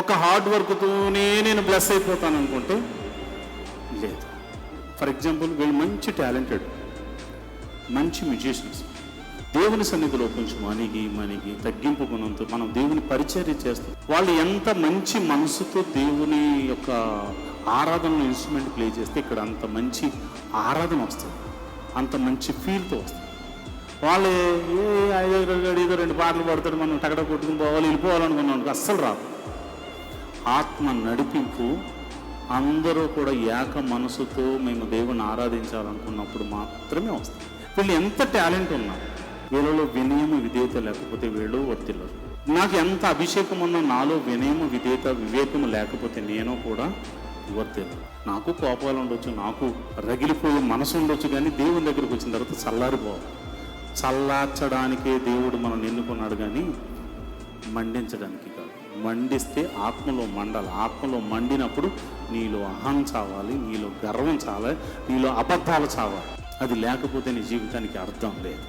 ఒక హార్డ్ వర్క్తోనే నేను బ్లెస్ అయిపోతాను అనుకుంటే లేదు. ఫర్ ఎగ్జాంపుల్, వీళ్ళు మంచి టాలెంటెడ్, మంచి మ్యూజిషియన్స్, దేవుని సన్నిధిలో కొంచెం మణిగి తగ్గింపు గుణంతో మనం దేవుని పరిచర్య చేస్తాం. వాళ్ళు ఎంత మంచి మనసుతో దేవుని యొక్క ఆరాధనలో ఇన్స్ట్రుమెంట్ ప్లే చేస్తే ఇక్కడ అంత మంచి ఆరాధన వస్తుంది, అంత మంచి ఫీల్తో వస్తుంది. వాళ్ళు ఏదో 2 పాటలు పాడతాడు, మనం టగడ కొట్టుకుని పోవాలి, వెళ్ళిపోవాలనుకున్నాం, అస్సలు రాదు. ఆత్మ నడిపింపు, అందరూ కూడా ఏక మనసుతో మేము దేవుని ఆరాధించాలనుకున్నప్పుడు మాత్రమే వస్తుంది. వీళ్ళు ఎంత టాలెంట్ ఉన్నా వీళ్ళలో వినయము విధేయత లేకపోతే వీళ్ళు వర్తిల్లరు. నాకు ఎంత అభిషేకం ఉన్నా నాలో వినయము విధేయత వివేకము లేకపోతే నేను కూడా వర్తిల్లరు. నాకు కోపాలు ఉండొచ్చు, నాకు రగిలిపోయే మనసు ఉండొచ్చు, కానీ దేవుని దగ్గరికి వచ్చిన తర్వాత చల్లారిపోవాలి. చల్లార్చడానికే దేవుడు మనం ఎన్నుకున్నాడు, కానీ మండించడానికి కాదు. మండిస్తే ఆత్మలో మండాలి. ఆత్మలో మండినప్పుడు నీలో అహం చావాలి, నీలో గర్వం చావాలి, నీలో అబద్ధాలు చావాలి. అది లేకపోతే నీ జీవితానికి అర్థం లేదు.